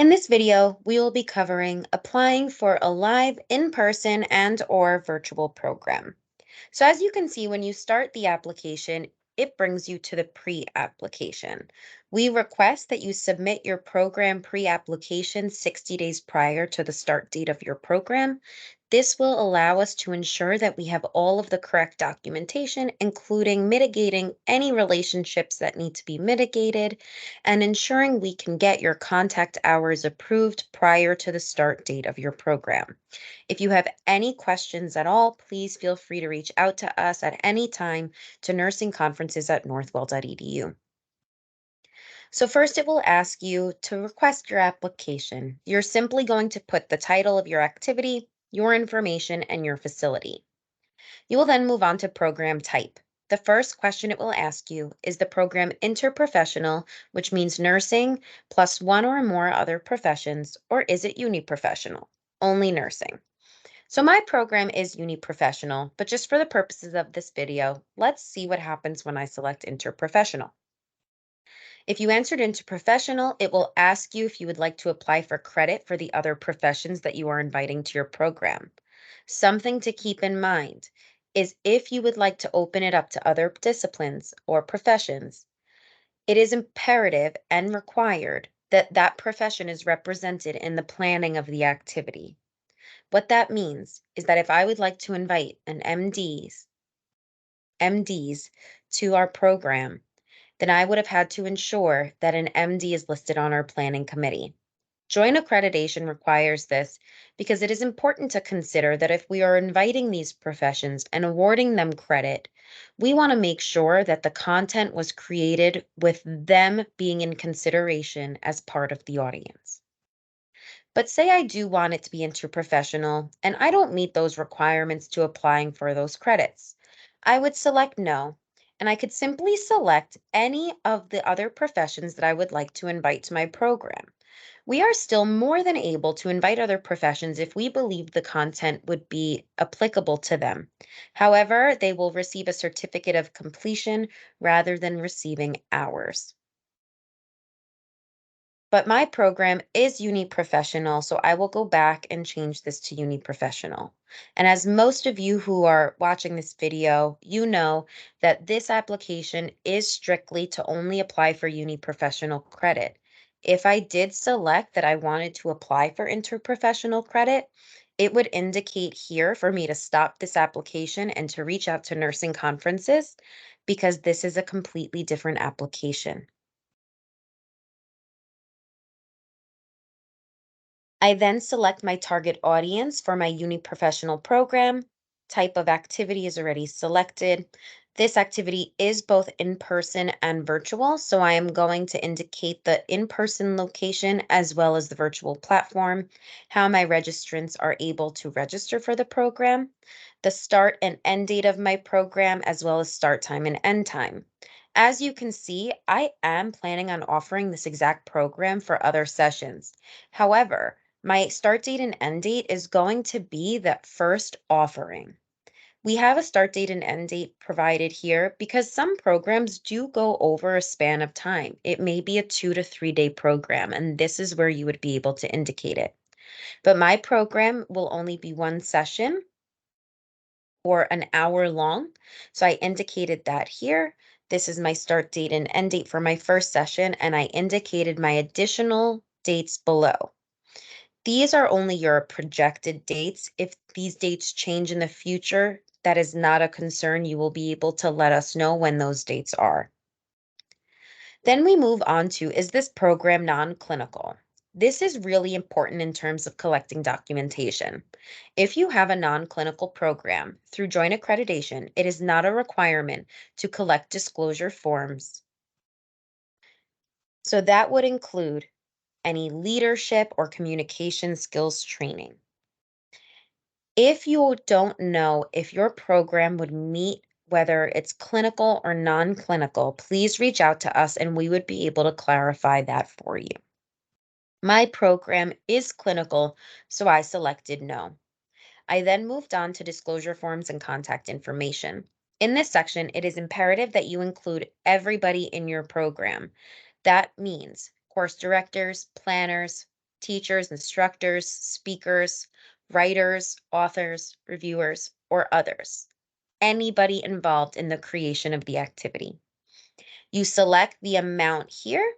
In this video, we will be covering applying for a live in-person and/or virtual program. So as you can see, when you start the application, it brings you to the pre-application. We request that you submit your program pre-application 60 days prior to the start date of your program. This will allow us to ensure that we have all of the correct documentation, including mitigating any relationships that need to be mitigated and ensuring we can get your contact hours approved prior to the start date of your program. If you have any questions at all, please feel free to reach out to us at any time to nursingconferences@northwell.edu. So first it will ask you to request your application. You're simply going to put the title of your activity, your information, and your facility. You will then move on to program type. The first question it will ask you is the program interprofessional, which means nursing plus one or more other professions, or is it uniprofessional, only nursing? So my program is uniprofessional, but just for the purposes of this video, let's see what happens when I select interprofessional. If you answered interprofessional, it will ask you if you would like to apply for credit for the other professions that you are inviting to your program. Something to keep in mind is if you would like to open it up to other disciplines or professions, it is imperative and required that that profession is represented in the planning of the activity. What that means is that if I would like to invite an MDs to our program, then I would have had to ensure that an MD is listed on our planning committee. Joint accreditation requires this because it is important to consider that if we are inviting these professions and awarding them credit, we want to make sure that the content was created with them being in consideration as part of the audience. But say I do want it to be interprofessional and I don't meet those requirements to applying for those credits. I would select no, and I could simply select any of the other professions that I would like to invite to my program. We are still more than able to invite other professions if we believe the content would be applicable to them. However, they will receive a certificate of completion rather than receiving hours. But my program is uni-professional, so I will go back and change this to uni-professional. And as most of you who are watching this video, you know that this application is strictly to only apply for uni-professional credit. If I did select that I wanted to apply for interprofessional credit, it would indicate here for me to stop this application and to reach out to nursing conferences because this is a completely different application. I then select my target audience for my uni-professional program. Type of activity is already selected. This activity is both in-person and virtual, so I am going to indicate the in-person location as well as the virtual platform, how my registrants are able to register for the program, the start and end date of my program, as well as start time and end time. As you can see, I am planning on offering this exact program for other sessions. However, my start date and end date is going to be that first offering. We have a start date and end date provided here because some programs do go over a span of time. It may be a 2 to 3 day program, and this is where you would be able to indicate it. But my program will only be one session or an hour long. So I indicated that here. This is my start date and end date for my first session, and I indicated my additional dates below. These are only your projected dates. If these dates change in the future, that is not a concern. You will be able to let us know when those dates are. Then we move on to, is this program non-clinical? This is really important in terms of collecting documentation. If you have a non-clinical program through joint accreditation, it is not a requirement to collect disclosure forms. So that would include any leadership or communication skills training. If you don't know if your program would meet whether it's clinical or non-clinical, please reach out to us and we would be able to clarify that for you. My program is clinical, so I selected no. I then moved on to disclosure forms and contact information. In this section, it is imperative that you include everybody in your program. That means course directors, planners, teachers, instructors, speakers, writers, authors, reviewers, or others. Anybody involved in the creation of the activity. You select the amount here.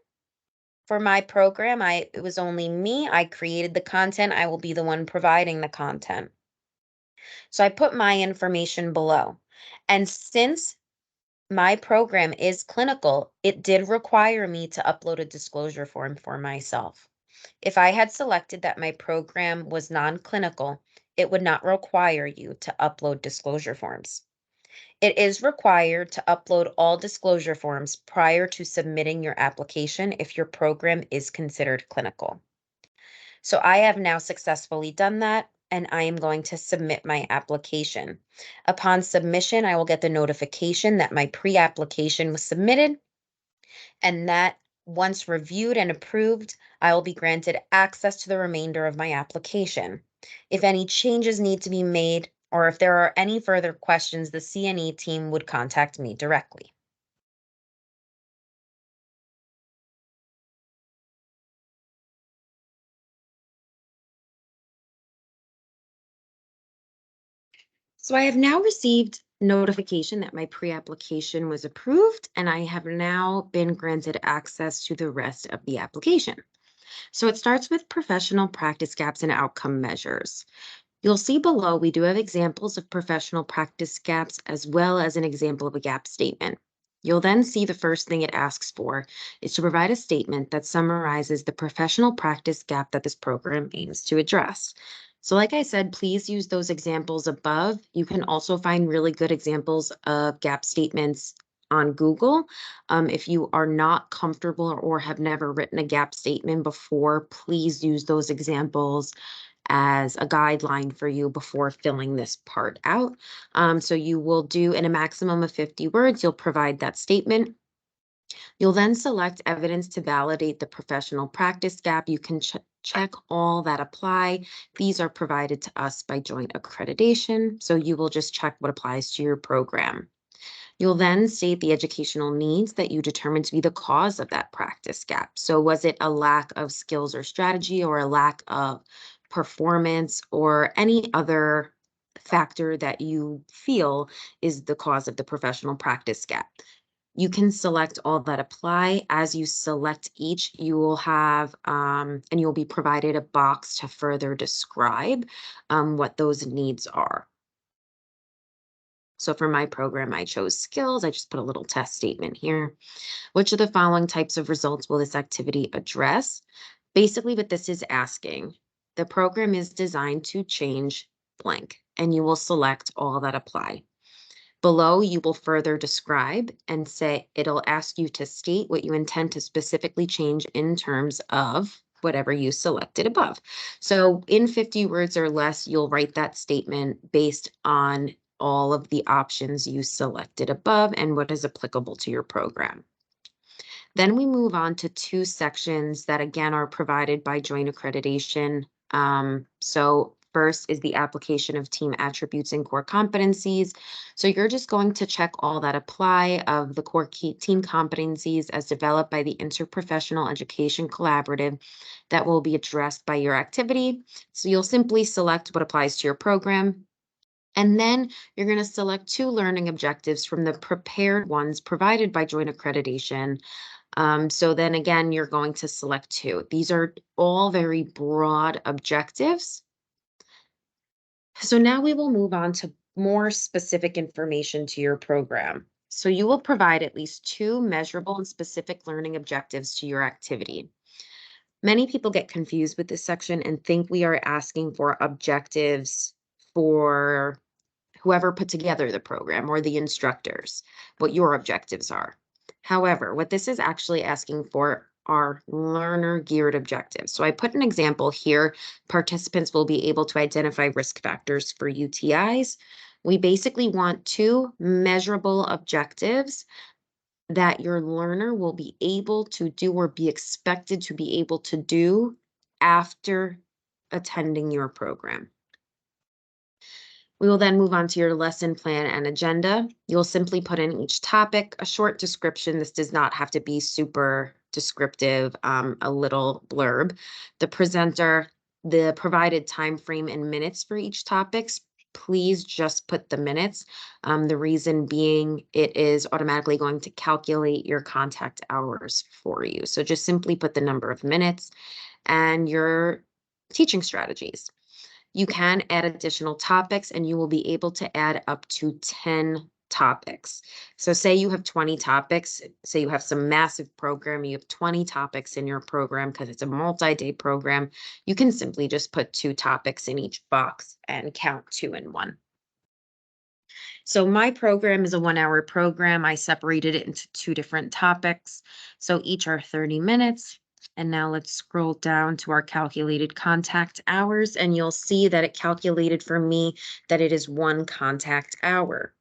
For my program, it was only me. I created the content. I will be the one providing the content. So I put my information below. And since my program is clinical, it did require me to upload a disclosure form for myself. If I had selected that my program was non-clinical, it would not require you to upload disclosure forms. It is required to upload all disclosure forms prior to submitting your application if your program is considered clinical. So I have now successfully done that, and I am going to submit my application. Upon submission, I will get the notification that my pre-application was submitted, and that once reviewed and approved, I will be granted access to the remainder of my application. If any changes need to be made, or if there are any further questions, the CNE team would contact me directly. So I have now received notification that my pre-application was approved, and I have now been granted access to the rest of the application. So it starts with professional practice gaps and outcome measures. You'll see below we do have examples of professional practice gaps as well as an example of a gap statement. You'll then see the first thing it asks for is to provide a statement that summarizes the professional practice gap that this program aims to address. So like I said, please use those examples above. You can also find really good examples of gap statements on Google. If you are not comfortable or have never written a gap statement before, please use those examples as a guideline for you before filling this part out. So you will do in a maximum of 50 words, you'll provide that statement. You'll then select evidence to validate the professional practice gap. You can check all that apply. These are provided to us by joint accreditation. So you will just check what applies to your program. You'll then state the educational needs that you determine to be the cause of that practice gap. So was it a lack of skills or strategy, or a lack of performance, or any other factor that you feel is the cause of the professional practice gap? You can select all that apply. As you select each, you will have, and you'll be provided a box to further describe what those needs are. So for my program, I chose skills. I just put a little test statement here. Which of the following types of results will this activity address? Basically, what this is asking, the program is designed to change blank, and you will select all that apply. Below, you will further describe and say, it'll ask you to state what you intend to specifically change in terms of whatever you selected above. So in 50 words or less, you'll write that statement based on all of the options you selected above and what is applicable to your program. Then we move on to two sections that again are provided by joint accreditation. So first is the application of team attributes and core competencies. So you're just going to check all that apply of the core key team competencies as developed by the Interprofessional Education Collaborative that will be addressed by your activity. So you'll simply select what applies to your program. And then you're going to select two learning objectives from the prepared ones provided by joint accreditation. So then again, you're going to select two. These are all very broad objectives. So now we will move on to more specific information to your program. So you will provide at least two measurable and specific learning objectives to your activity. Many people get confused with this section and think we are asking for objectives for whoever put together the program or the instructors, what your objectives are. However, what this is actually asking for are learner geared objectives. So I put an example here. Participants will be able to identify risk factors for UTIs. We basically want two measurable objectives that your learner will be able to do or be expected to be able to do after attending your program. We will then move on to your lesson plan and agenda. You'll simply put in each topic a short description. This does not have to be super descriptive, a little blurb. The presenter, the provided time frame in minutes for each topics, please just put the minutes. The reason being it is automatically going to calculate your contact hours for you. So just simply put the number of minutes and your teaching strategies. You can add additional topics and you will be able to add up to 10 topics. So say you have 20 topics, say you have some massive program, you have 20 topics in your program because it's a multi-day program, you can simply just put 2 topics in each box and count 2 in 1. So my program is a 1-hour program. I separated it into 2 different topics. So each are 30 minutes. And now let's scroll down to our calculated contact hours, and you'll see that it calculated for me that it is 1 contact hour.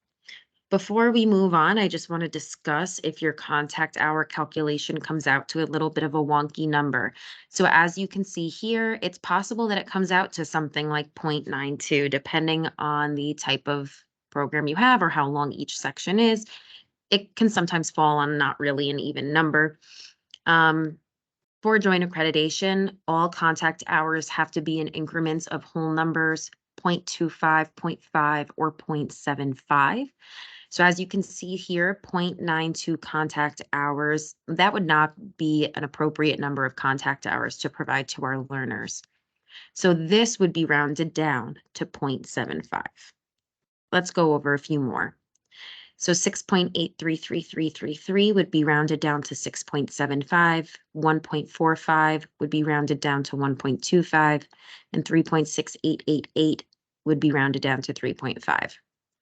Before we move on, I just want to discuss if your contact hour calculation comes out to a little bit of a wonky number. So as you can see here, it's possible that it comes out to something like 0.92, depending on the type of program you have or how long each section is. It can sometimes fall on not really an even number. For joint accreditation, all contact hours have to be in increments of whole numbers, 0.25, 0.5, or 0.75. So as you can see here, 0.92 contact hours, that would not be an appropriate number of contact hours to provide to our learners. So this would be rounded down to 0.75. Let's go over a few more. So 6.833333 would be rounded down to 6.75, 1.45 would be rounded down to 1.25, and 3.6888 would be rounded down to 3.5.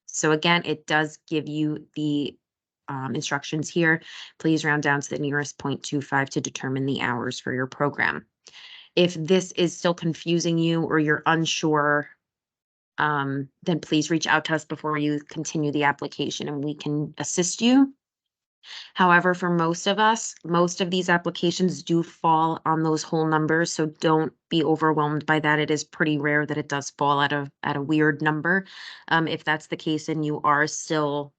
So again, it does give you the instructions here. Please round down to the nearest 0.25 to determine the hours for your program. If this is still confusing you or you're unsure, then please reach out to us before you continue the application and we can assist you. However, for most of us, most of these applications do fall on those whole numbers, so don't be overwhelmed by that. It is pretty rare that it does fall at a weird number. If that's the case and you are still,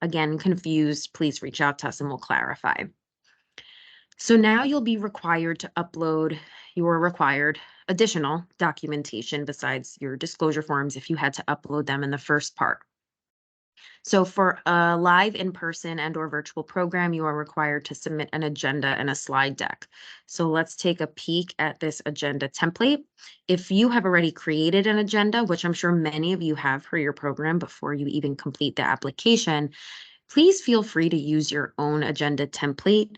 again, confused, please reach out to us and we'll clarify. So now you'll be required to upload your required additional documentation besides your disclosure forms if you had to upload them in the first part. So for a live in-person and or virtual program, you are required to submit an agenda and a slide deck. So let's take a peek at this agenda template. If you have already created an agenda, which I'm sure many of you have for your program before you even complete the application, please feel free to use your own agenda template.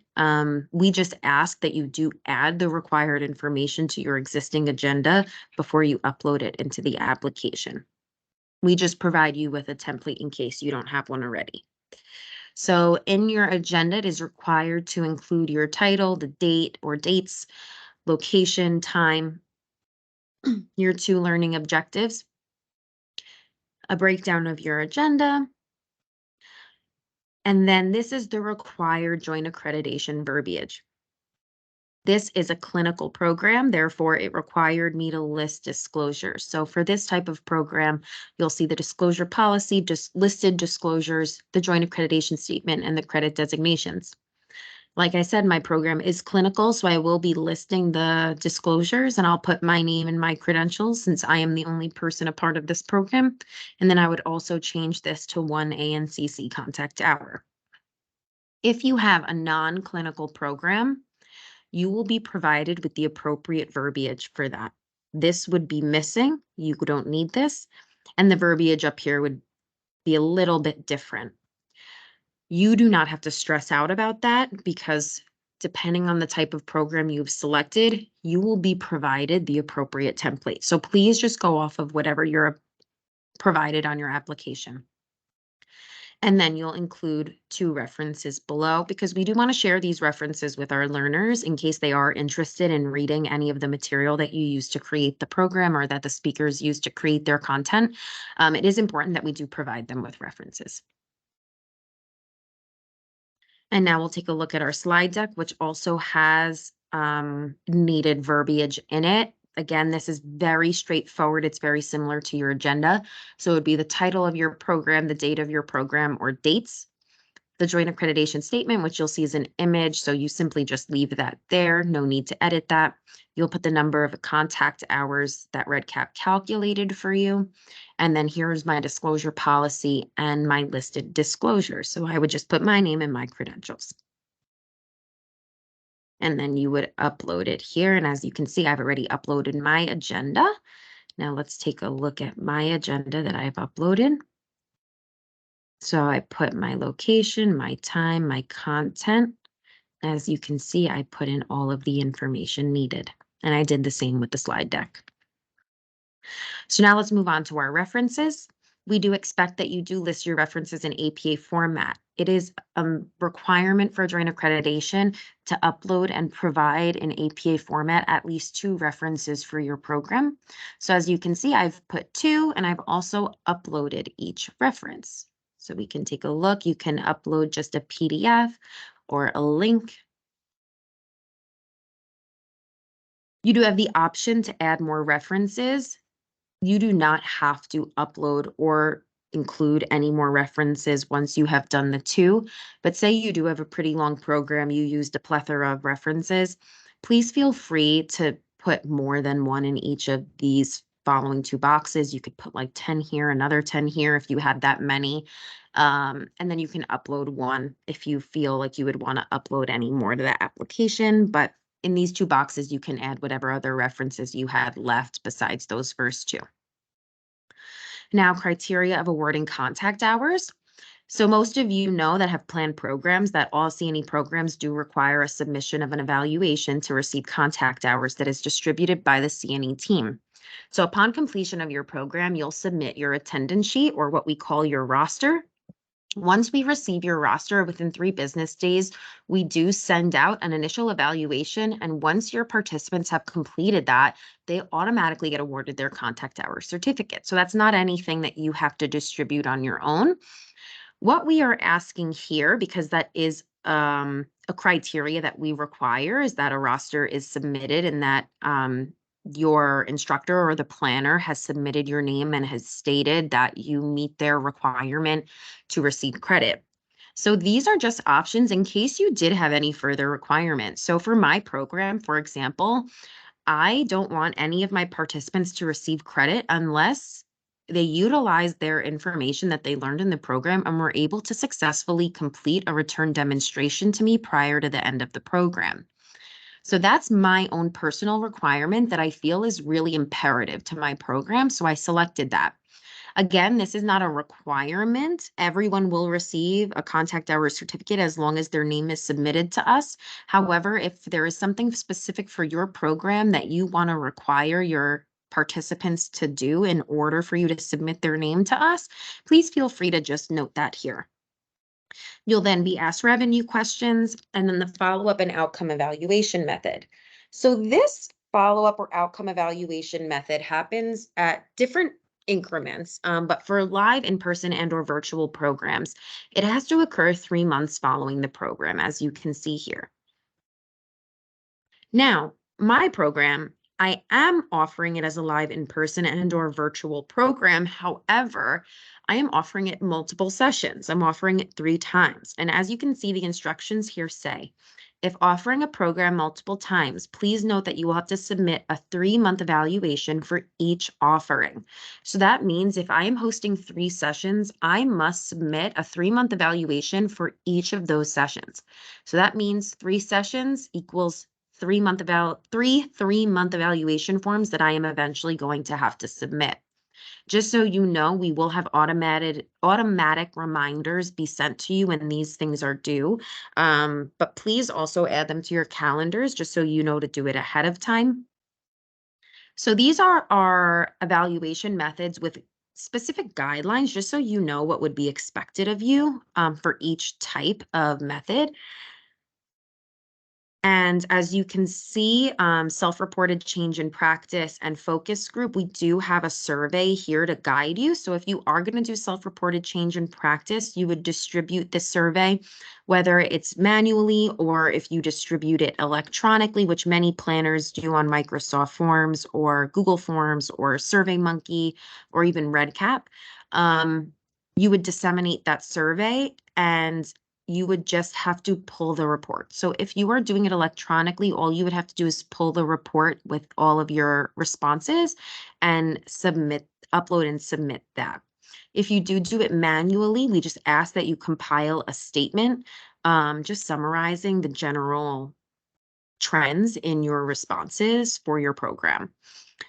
We just ask that you do add the required information to your existing agenda before you upload it into the application. We just provide you with a template in case you don't have one already. So in your agenda, it is required to include your title, the date or dates, location, time, your 2 learning objectives, a breakdown of your agenda, and then this is the required joint accreditation verbiage. This is a clinical program, therefore it required me to list disclosures. So for this type of program, you'll see the disclosure policy, just listed disclosures, the joint accreditation statement, and the credit designations. Like I said, my program is clinical, so I will be listing the disclosures and I'll put my name and my credentials since I am the only person a part of this program. And then I would also change this to 1 ANCC contact hour. If you have a non-clinical program, you will be provided with the appropriate verbiage for that. This would be missing. You don't need this. And the verbiage up here would be a little bit different. You do not have to stress out about that because depending on the type of program you've selected, you will be provided the appropriate template. So please just go off of whatever you're provided on your application. And then you'll include 2 references below because we do want to share these references with our learners in case they are interested in reading any of the material that you use to create the program or that the speakers use to create their content. It is important that we do provide them with references. And now we'll take a look at our slide deck, which also has needed verbiage in it. Again, this is very straightforward. It's very similar to your agenda. So it would be the title of your program, the date of your program or dates, The joint accreditation statement, which you'll see is an image, so you simply just leave that there. No need to edit that. You'll put the number of contact hours that RedCap calculated for you. And then here's my disclosure policy and my listed disclosures. So I would just put my name and my credentials. And then you would upload it here. And as you can see, I've already uploaded my agenda. Now let's take a look at my agenda that I've uploaded. So I put my location, my time, my content. As you can see, I put in all of the information needed. And I did the same with the slide deck. So now let's move on to our references. We do expect that you do list your references in APA format. It is a requirement for joint accreditation to upload and provide in APA format at least 2 references for your program. So as you can see, I've put 2 and I've also uploaded each reference. So we can take a look. You can upload just a PDF or a link. You do have the option to add more references. You do not have to upload or include any more references once you have done the 2, but say you do have a pretty long program, you used a plethora of references, please feel free to put more than 1 in each of these following 2 boxes. You could put like 10 here, another 10 here if you had that many, and then you can upload 1 if you feel like you would want to upload any more to the application, but in these 2 boxes, you can add whatever other references you had left besides those first 2. Now, criteria of awarding contact hours. So most of you know that have planned programs that all CNE programs do require a submission of an evaluation to receive contact hours that is distributed by the CNE team. So upon completion of your program, you'll submit your attendance sheet, or what we call your roster. Once we receive your roster within 3 business days, we do send out an initial evaluation. And once your participants have completed that, they automatically get awarded their contact hour certificate. So that's not anything that you have to distribute on your own. What we are asking here, because that is a criteria that we require, is that a roster is submitted and that your instructor or the planner has submitted your name and has stated that you meet their requirement to receive credit. So these are just options in case you did have any further requirements. So for my program, for example, I don't want any of my participants to receive credit unless they utilize their information that they learned in the program and were able to successfully complete a return demonstration to me prior to the end of the program. So that's my own personal requirement that I feel is really imperative to my program. So I selected that. Again, this is not a requirement. Everyone will receive a contact hour certificate as long as their name is submitted to us. However, if there is something specific for your program that you want to require your participants to do in order for you to submit their name to us, please feel free to just note that here. You'll then be asked revenue questions and then the follow-up and outcome evaluation method. So this follow-up or outcome evaluation method happens at different increments, but for live in-person and or virtual programs, it has to occur 3 months following the program, as you can see here. Now, my program, I am offering it as a live in-person and or virtual program. However, I am offering it multiple sessions. I'm offering it 3 times. And as you can see, the instructions here say, if offering a program multiple times, please note that you will have to submit a 3-month evaluation for each offering. So that means if I am hosting 3 sessions, I must submit a 3-month evaluation for each of those sessions. So that means 3 sessions equals 3-month evaluation forms that I am eventually going to have to submit. Just so you know, we will have automatic reminders be sent to you when these things are due. But please also add them to your calendars just so you know to do it ahead of time. So these are our evaluation methods with specific guidelines, just so you know what would be expected of you for each type of method. And as you can see, self-reported change in practice and focus group, we do have a survey here to guide you. So if you are going to do self-reported change in practice, you would distribute the survey, whether it's manually or if you distribute it electronically, which many planners do on Microsoft Forms or Google Forms or SurveyMonkey or even RedCap. You would disseminate that survey and you would just have to pull the report. So if you are doing it electronically, all you would have to do is pull the report with all of your responses and upload and submit that. If you do it manually, we just ask that you compile a statement, just summarizing the general trends in your responses for your program.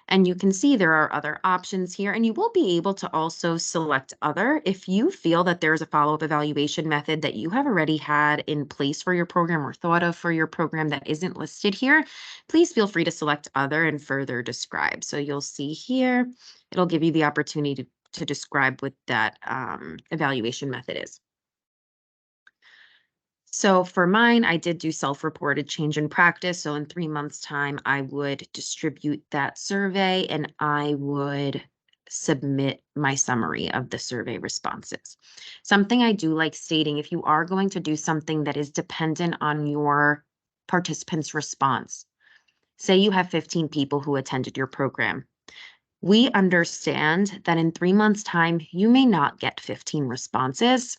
And you can see there are other options here, and you will be able to also select other. If you feel that there's a follow-up evaluation method that you have already had in place for your program or thought of for your program that isn't listed here, please feel free to select other and further describe. So you'll see here, it'll give you the opportunity to describe what that evaluation method is. So for mine, I did do self-reported change in practice. So in 3 months' time, I would distribute that survey and I would submit my summary of the survey responses. Something I do like stating, if you are going to do something that is dependent on your participants' response, say you have 15 people who attended your program. We understand that in 3 months' time, you may not get 15 responses.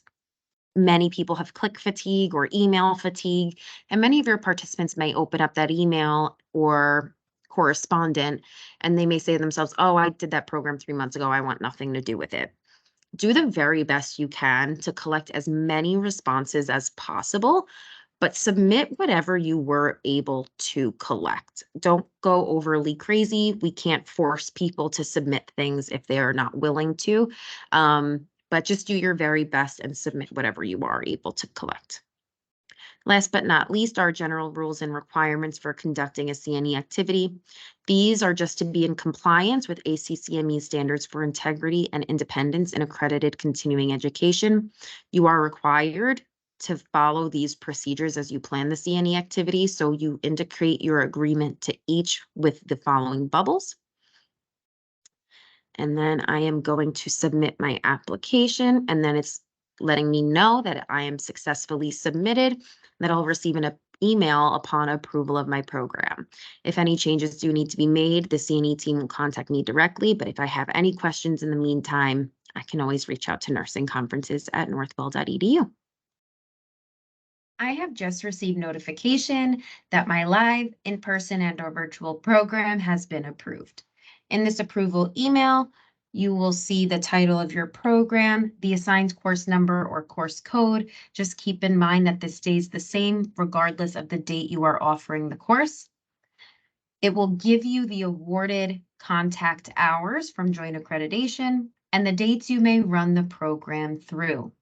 Many people have click fatigue or email fatigue, and many of your participants may open up that email or correspondent and they may say to themselves, oh, I did that program 3 months ago. I want nothing to do with it. Do the very best you can to collect as many responses as possible, but submit whatever you were able to collect. Don't go overly crazy. We can't force people to submit things if they are not willing to. But just do your very best and submit whatever you are able to collect. Last but not least, our general rules and requirements for conducting a CNE activity. These are just to be in compliance with ACCME standards for integrity and independence in accredited continuing education. You are required to follow these procedures as you plan the CNE activity, so you indicate your agreement to each with the following bubbles. And then I am going to submit my application, and then it's letting me know that I am successfully submitted, that I'll receive an email upon approval of my program. If any changes do need to be made, the CNE team will contact me directly, but if I have any questions in the meantime, I can always reach out to nursingconferences@northwell.edu. I have just received notification that my live, in-person, and/or virtual program has been approved. In this approval email, you will see the title of your program, the assigned course number or course code. Just keep in mind that this stays the same regardless of the date you are offering the course. It will give you the awarded contact hours from Joint Accreditation and the dates you may run the program through.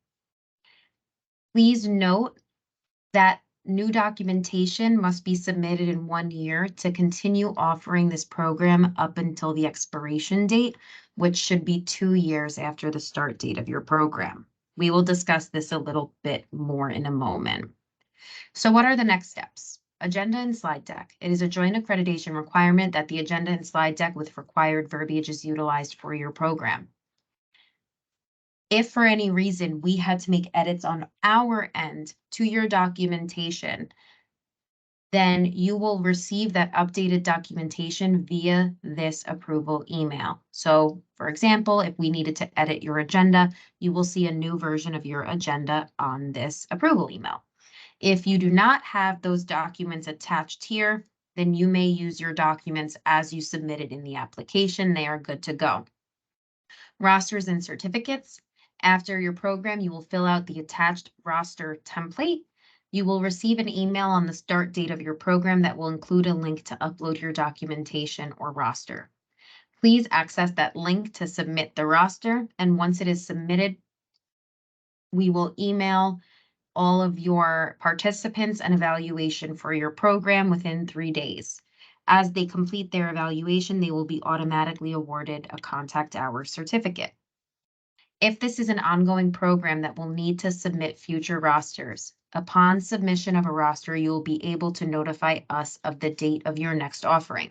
Please note that new documentation must be submitted in 1 year to continue offering this program up until the expiration date, which should be 2 years after the start date of your program. We will discuss this a little bit more in a moment. So what are the next steps? Agenda and slide deck. It is a joint accreditation requirement that the agenda and slide deck with required verbiage is utilized for your program. If for any reason we had to make edits on our end to your documentation, then you will receive that updated documentation via this approval email. So for example, if we needed to edit your agenda, you will see a new version of your agenda on this approval email. If you do not have those documents attached here, then you may use your documents as you submitted in the application. They are good to go. Rosters and certificates. After your program, you will fill out the attached roster template. You will receive an email on the start date of your program that will include a link to upload your documentation or roster. Please access that link to submit the roster, and once it is submitted, we will email all of your participants an evaluation for your program within 3 days. As they complete their evaluation, they will be automatically awarded a contact hour certificate. If this is an ongoing program that will need to submit future rosters, upon submission of a roster, you will be able to notify us of the date of your next offering,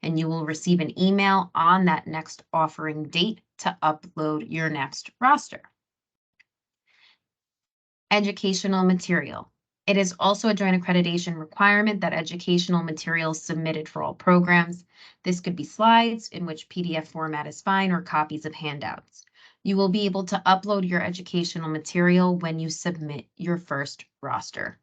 and you will receive an email on that next offering date to upload your next roster. Educational material. It is also a joint accreditation requirement that educational materials submitted for all programs. This could be slides, in which PDF format is fine, or copies of handouts. You will be able to upload your educational material when you submit your first roster.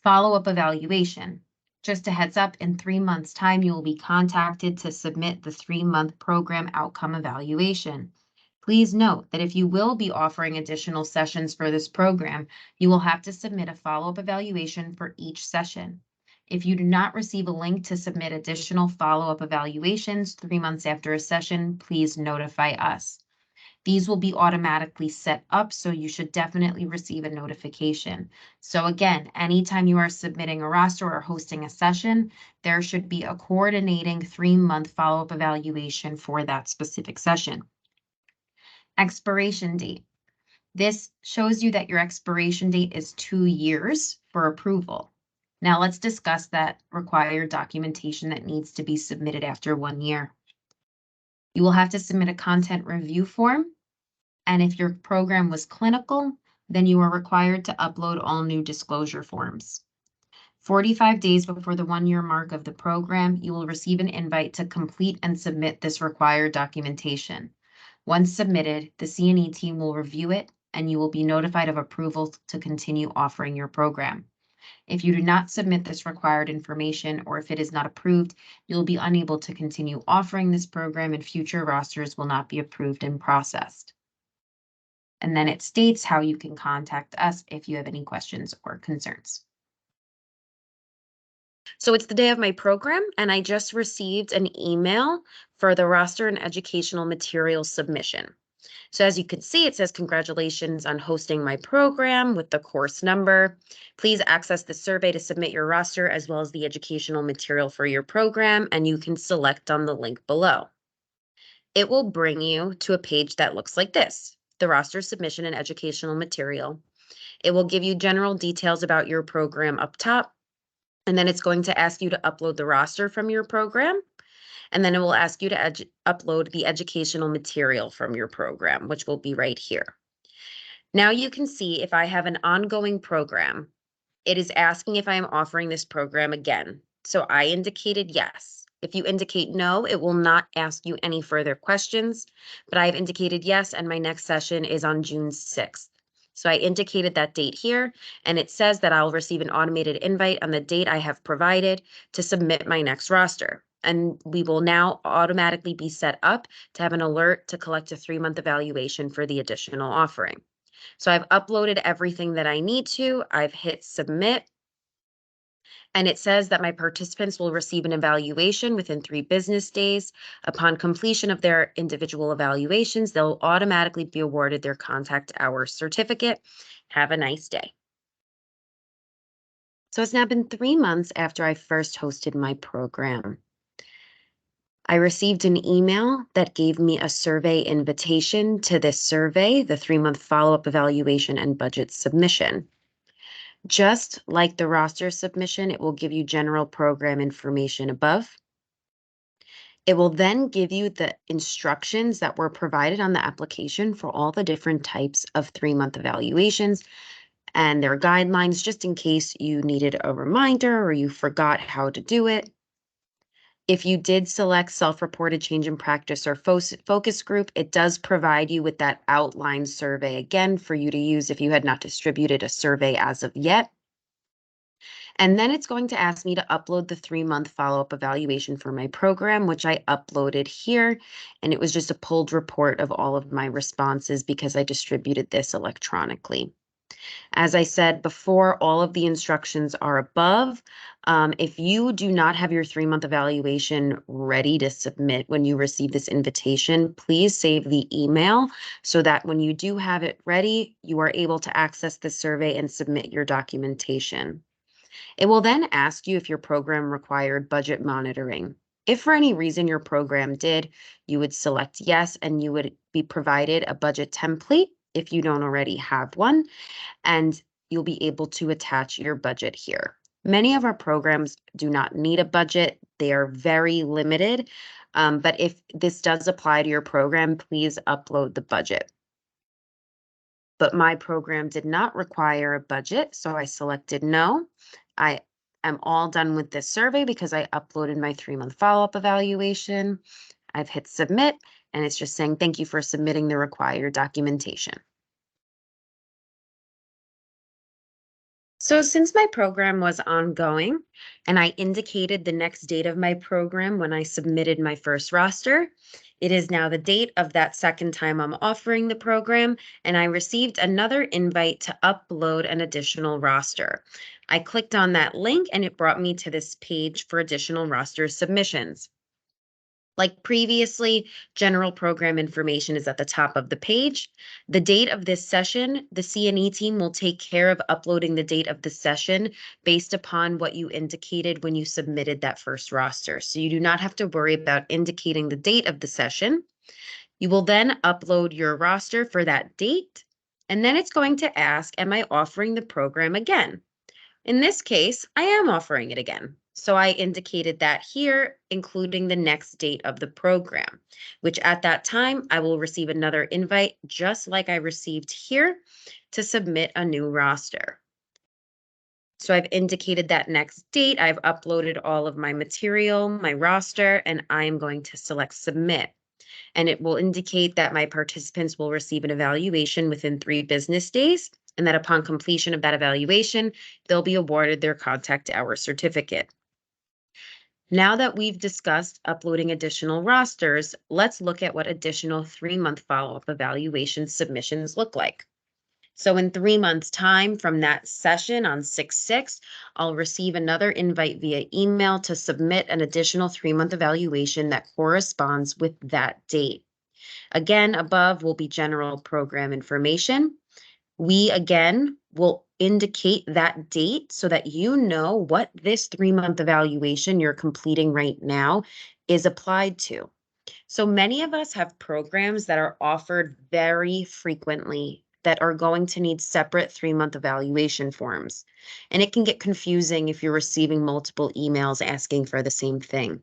Follow-up evaluation. Just a heads up, in 3 months' time, you will be contacted to submit the 3-month program outcome evaluation. Please note that if you will be offering additional sessions for this program, you will have to submit a follow-up evaluation for each session. If you do not receive a link to submit additional follow-up evaluations 3 months after a session, please notify us. These will be automatically set up, so you should definitely receive a notification. So again, anytime you are submitting a roster or hosting a session, there should be a coordinating 3-month follow-up evaluation for that specific session. Expiration date. This shows you that your expiration date is 2 years for approval. Now let's discuss that required documentation that needs to be submitted after 1 year. You will have to submit a content review form. And if your program was clinical, then you are required to upload all new disclosure forms. 45 days before the 1-year mark of the program, you will receive an invite to complete and submit this required documentation. Once submitted, the C&E team will review it, and you will be notified of approval to continue offering your program. If you do not submit this required information, or if it is not approved, you will be unable to continue offering this program, and future rosters will not be approved and processed. And then it states how you can contact us if you have any questions or concerns. So it's the day of my program, and I just received an email for the roster and educational material submission. So as you can see, it says, congratulations on hosting my program with the course number. Please access the survey to submit your roster as well as the educational material for your program, and you can select on the link below. It will bring you to a page that looks like this: the roster submission and educational material. It will give you general details about your program up top, and then it's going to ask you to upload the roster from your program, and then it will ask you to upload the educational material from your program, which will be right here. Now you can see if I have an ongoing program, it is asking if I am offering this program again. So I indicated yes. If you indicate no, it will not ask you any further questions, but I've indicated yes, and my next session is on June 6th. So I indicated that date here, and it says that I'll receive an automated invite on the date I have provided to submit my next roster. And we will now automatically be set up to have an alert to collect a 3-month evaluation for the additional offering. So I've uploaded everything that I need to. I've hit submit. And it says that my participants will receive an evaluation within 3 business days. Upon completion of their individual evaluations, they'll automatically be awarded their contact hours certificate. Have a nice day. So it's now been 3 months after I first hosted my program. I received an email that gave me a survey invitation to this survey, the 3-month follow-up evaluation and budget submission. Just like the roster submission, it will give you general program information above. It will then give you the instructions that were provided on the application for all the different types of 3-month evaluations and their guidelines, just in case you needed a reminder or you forgot how to do it. If you did select self-reported change in practice or focus group, it does provide you with that outline survey again for you to use if you had not distributed a survey as of yet. And then it's going to ask me to upload the 3-month follow-up evaluation for my program, which I uploaded here. And it was just a pulled report of all of my responses because I distributed this electronically. As I said before, all of the instructions are above. If you do not have your 3-month evaluation ready to submit when you receive this invitation, please save the email so that when you do have it ready, you are able to access the survey and submit your documentation. It will then ask you if your program required budget monitoring. If for any reason your program did, you would select yes, and you would be provided a budget template if you don't already have one, and you'll be able to attach your budget here. Many of our programs do not need a budget. They are very limited, but if this does apply to your program, please upload the budget. But my program did not require a budget, so I selected no. I am all done with this survey because I uploaded my 3-month follow-up evaluation. I've hit submit, And it's just saying, thank you for submitting the required documentation. So since my program was ongoing and I indicated the next date of my program when I submitted my first roster, it is now the date of that second time I'm offering the program, and I received another invite to upload an additional roster. I clicked on that link and it brought me to this page for additional roster submissions. Like previously, general program information is at the top of the page. The date of this session, the CNE team will take care of uploading the date of the session based upon what you indicated when you submitted that first roster. So you do not have to worry about indicating the date of the session. You will then upload your roster for that date, and then it's going to ask, am I offering the program again? In this case, I am offering it again. So I indicated that here, including the next date of the program, which at that time, I will receive another invite, just like I received here, to submit a new roster. So I've indicated that next date, I've uploaded all of my material, my roster, and I'm going to select submit. And it will indicate that my participants will receive an evaluation within 3 business days, and that upon completion of that evaluation, they'll be awarded their contact hour certificate. Now that we've discussed uploading additional rosters, let's look at what additional 3-month follow-up evaluation submissions look like. So in 3 months' time from that session on 6/6, I'll receive another invite via email to submit an additional 3-month evaluation that corresponds with that date. Again, above will be general program information. We again will indicate that date so that you know what this 3-month evaluation you're completing right now is applied to. So many of us have programs that are offered very frequently that are going to need separate 3-month evaluation forms. And it can get confusing if you're receiving multiple emails asking for the same thing.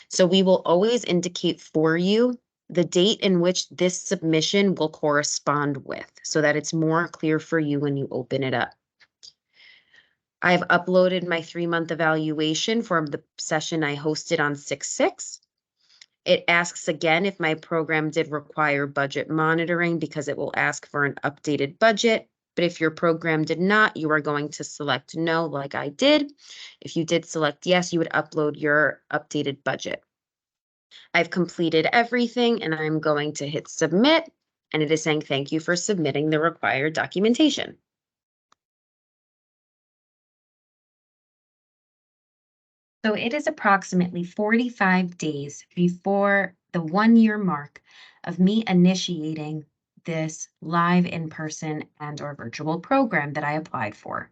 So we will always indicate for you the date in which this submission will correspond with so that it's more clear for you when you open it up. I've uploaded my 3-month evaluation from the session I hosted on 6/6. It asks again if my program did require budget monitoring because it will ask for an updated budget. But if your program did not, you are going to select no, like I did. If you did select yes, you would upload your updated budget. I've completed everything and I'm going to hit submit, and it is saying thank you for submitting the required documentation. So it is approximately 45 days before the 1-year mark of me initiating this live in-person and/or virtual program that I applied for.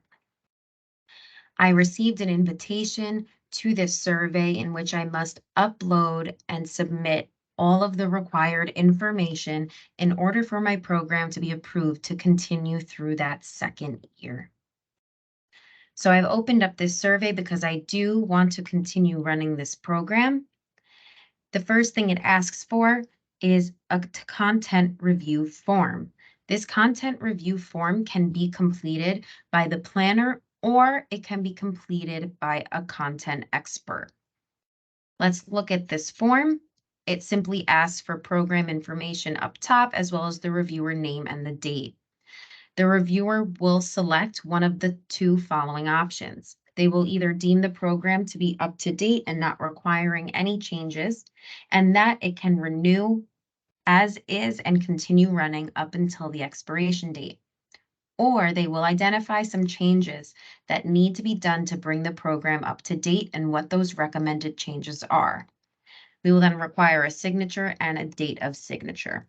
I received an invitation to this survey in which I must upload and submit all of the required information in order for my program to be approved to continue through that second year. So I've opened up this survey because I do want to continue running this program. The first thing it asks for is a content review form. This content review form can be completed by the planner or it can be completed by a content expert. Let's look at this form. It simply asks for program information up top as well as the reviewer name and the date. The reviewer will select one of the 2 following options. They will either deem the program to be up to date and not requiring any changes, and that it can renew as is and continue running up until the expiration date. Or they will identify some changes that need to be done to bring the program up to date and what those recommended changes are. We will then require a signature and a date of signature.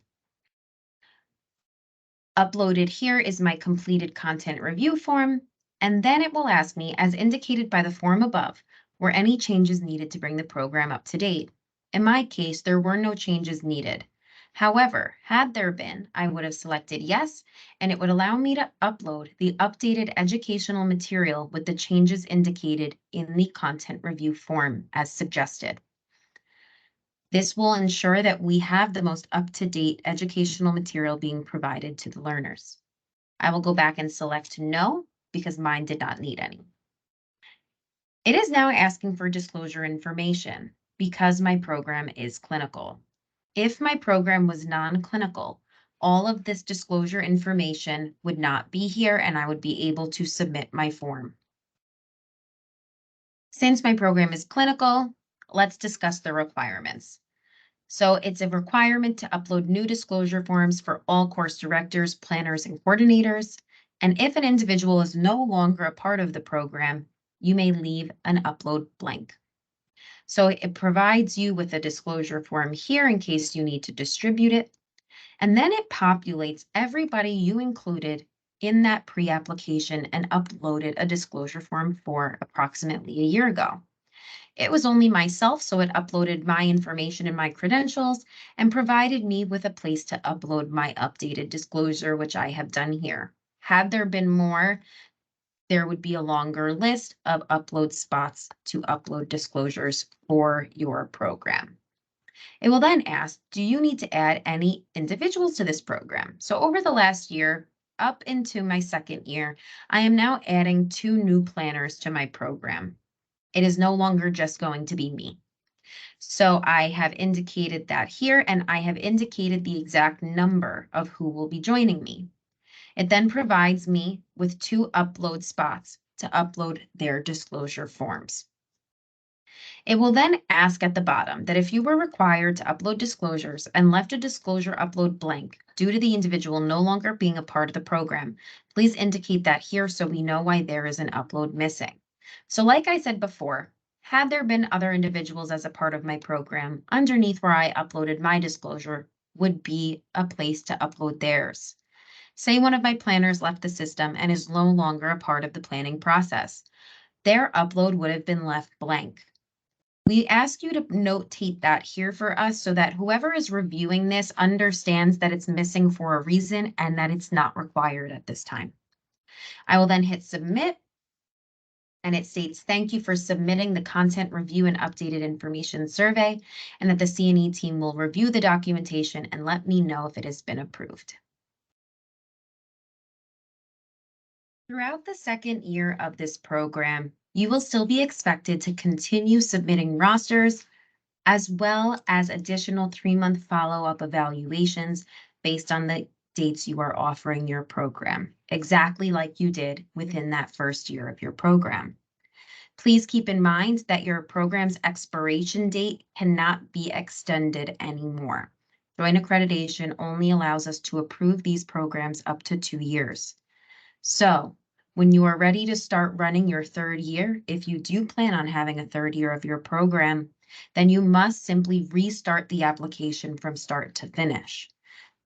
Uploaded here is my completed content review form, and then it will ask me, as indicated by the form above, were any changes needed to bring the program up to date. In my case, there were no changes needed. However, had there been, I would have selected yes, and it would allow me to upload the updated educational material with the changes indicated in the content review form as suggested. This will ensure that we have the most up-to-date educational material being provided to the learners. I will go back and select no because mine did not need any. It is now asking for disclosure information because my program is clinical. If my program was non-clinical, all of this disclosure information would not be here and I would be able to submit my form. Since my program is clinical, let's discuss the requirements. So it's a requirement to upload new disclosure forms for all course directors, planners, and coordinators. And if an individual is no longer a part of the program, you may leave an upload blank. So it provides you with a disclosure form here in case you need to distribute it. And then it populates everybody you included in that pre-application and uploaded a disclosure form for approximately a year ago. It was only myself, so it uploaded my information and my credentials and provided me with a place to upload my updated disclosure, which I have done here. Had there been more, there would be a longer list of upload spots to upload disclosures for your program. It will then ask, do you need to add any individuals to this program? So over the last year, up into my second year, I am now adding 2 new planners to my program. It is no longer just going to be me. So I have indicated that here, and I have indicated the exact number of who will be joining me. It then provides me with 2 upload spots to upload their disclosure forms. It will then ask at the bottom that if you were required to upload disclosures and left a disclosure upload blank due to the individual no longer being a part of the program, please indicate that here so we know why there is an upload missing. So like I said before, had there been other individuals as a part of my program, underneath where I uploaded my disclosure would be a place to upload theirs. Say one of my planners left the system and is no longer a part of the planning process. Their upload would have been left blank. We ask you to notate that here for us so that whoever is reviewing this understands that it's missing for a reason and that it's not required at this time. I will then hit submit, and it states, thank you for submitting the content review and updated information survey, and that the C&E team will review the documentation and let me know if it has been approved. Throughout the second year of this program, you will still be expected to continue submitting rosters as well as additional 3-month follow-up evaluations based on the dates you are offering your program, exactly like you did within that first year of your program. Please keep in mind that your program's expiration date cannot be extended anymore. Joint accreditation only allows us to approve these programs up to 2 years. So when you are ready to start running your third year, if you do plan on having a third year of your program, then you must simply restart the application from start to finish.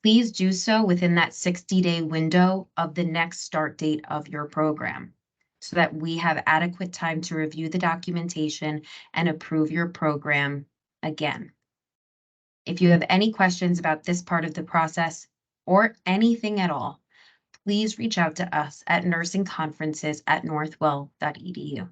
Please do so within that 60-day window of the next start date of your program so that we have adequate time to review the documentation and approve your program again. If you have any questions about this part of the process or anything at all, please reach out to us at nursingconferences@northwell.edu.